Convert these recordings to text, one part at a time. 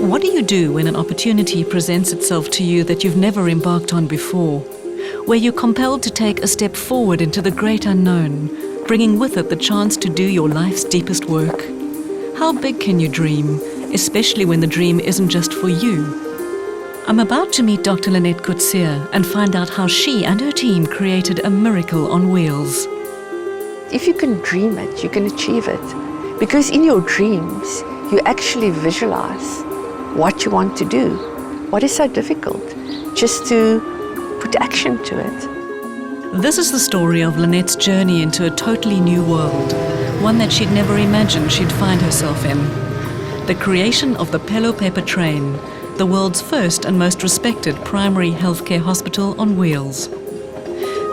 What do you do when an opportunity presents itself to you that you've never embarked on before, where you're compelled to take a step forward into the great unknown, bringing with it the chance to do your life's deepest work? How big can you dream, especially when the dream isn't just for you? I'm about to meet Dr. Lynette Coetzee and find out how she and her team created a miracle on wheels. If you can dream it, you can achieve it. Because in your dreams, you actually visualize what you want to do. What is so difficult? Just to put action to it. This is the story of Lynette's journey into a totally new world, one that she'd never imagined she'd find herself in. The creation of the Pelo Paper Train, the world's first and most respected primary healthcare hospital on wheels.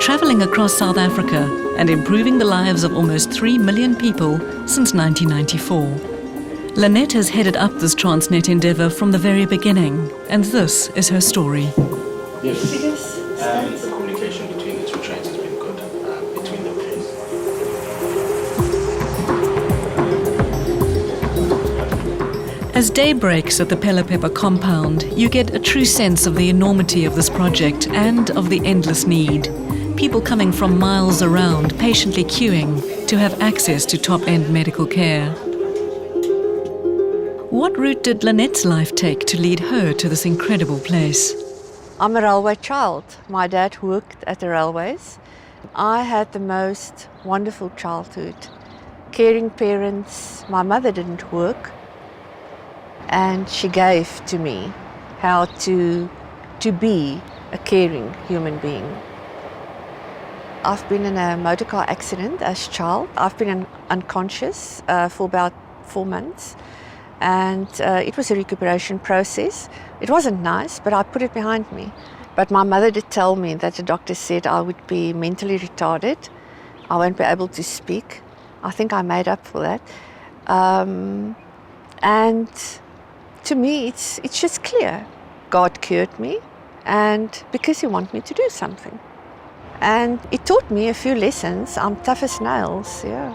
Travelling across South Africa and improving the lives of almost 3 million people since 1994. Lynette has headed up this Transnet endeavour from the very beginning, and this is her story. Yes, the communication between the two trains has been good, between them. As day breaks at the Pelo Paper compound, you get a true sense of the enormity of this project and of the endless need. People coming from miles around, patiently queuing to have access to top-end medical care. What route did Lynette's life take to lead her to this incredible place? I'm a railway child. My dad worked at the railways. I had the most wonderful childhood. Caring parents. My mother didn't work. And she gave to me how to be a caring human being. I've been in a motor car accident as a child. I've been unconscious for about 4 months. And it was a recuperation process. It wasn't nice, but I put it behind me. But my mother did tell me that the doctor said I would be mentally retarded. I won't be able to speak. I think I made up for that. And to me, it's just clear. God cured me, and because He wanted me to do something. And it taught me a few lessons. I'm tough as nails, yeah.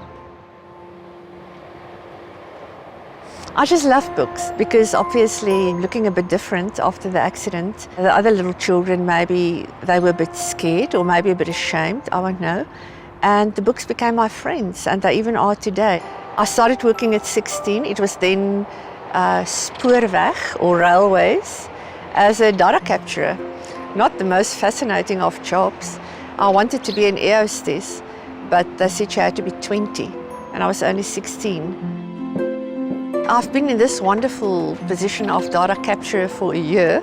I just love books because obviously looking a bit different after the accident. The other little children, maybe they were a bit scared or maybe a bit ashamed, I won't know. And the books became my friends, and they even are today. I started working at 16. It was then spoorweg or railways as a data capturer. Not the most fascinating of jobs. I wanted to be an air hostess, but they said you had to be 20 and I was only 16. I've been in this wonderful position of data capturer for a year,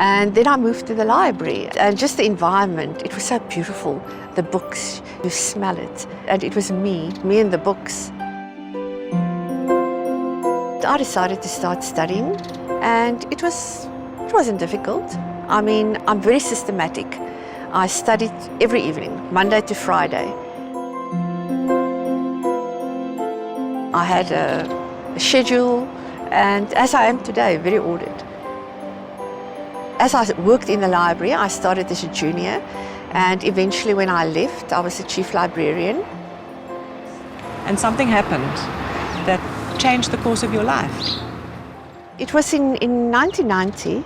and then I moved to the library, and just the environment, it was so beautiful. The books, you smell it, and it was me and the books. I decided to start studying, and it wasn't difficult. I mean, I'm very systematic. I studied every evening, Monday to Friday. I had a schedule, and as I am today, very ordered. As I worked in the library, I started as a junior, and eventually when I left, I was the chief librarian. And something happened that changed the course of your life. It was in 1990,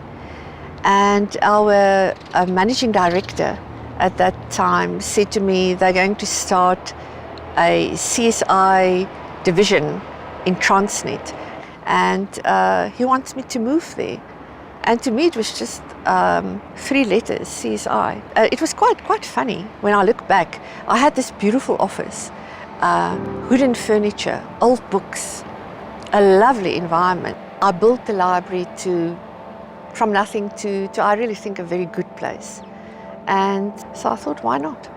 and our managing director at that time said to me they're going to start a CSI division in Transnet, and he wants me to move there. And to me it was just 3 letters, CSI. It was quite funny when I look back. I had this beautiful office, wooden furniture, old books, a lovely environment. I built the library from nothing to I really think a very good place. And so I thought, why not?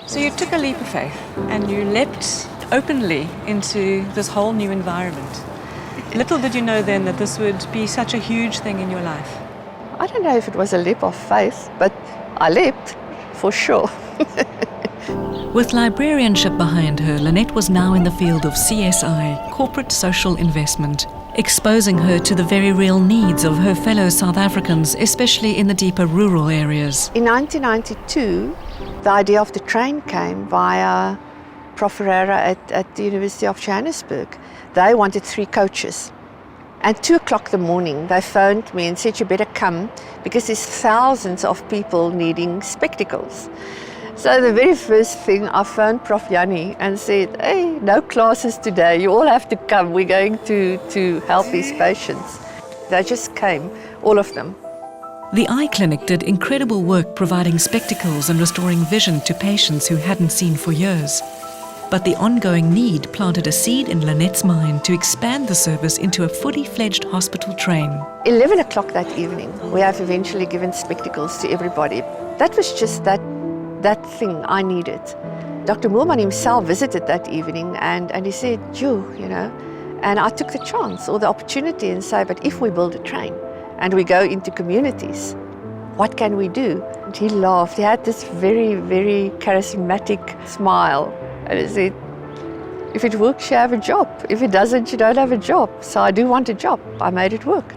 So you took a leap of faith and you leapt openly into this whole new environment. Little did you know then that this would be such a huge thing in your life. I don't know if it was a leap of faith, but I leapt for sure. With librarianship behind her, Lynette was now in the field of CSI, corporate social investment, exposing her to the very real needs of her fellow South Africans, especially in the deeper rural areas. In 1992, the idea of the train came via Prof. Ferreira at the University of Johannesburg. They wanted 3 coaches, And 2 o'clock the morning, they phoned me and said, you better come because there's thousands of people needing spectacles. So the very first thing, I phoned Prof. Jannie and said, hey, no classes today, you all have to come, we're going to help these patients. They just came, all of them. The eye clinic did incredible work providing spectacles and restoring vision to patients who hadn't seen for years. But the ongoing need planted a seed in Lynette's mind to expand the service into a fully fledged hospital train. 11 o'clock that evening, we have eventually given spectacles to everybody. That was just that thing I needed. Dr. Moorman himself visited that evening and he said, and I took the chance or the opportunity and say, but if we build a train and we go into communities, what can we do? And he laughed. He had this very, very charismatic smile. And he said, if it works, you have a job. If it doesn't, you don't have a job. So I do want a job. I made it work.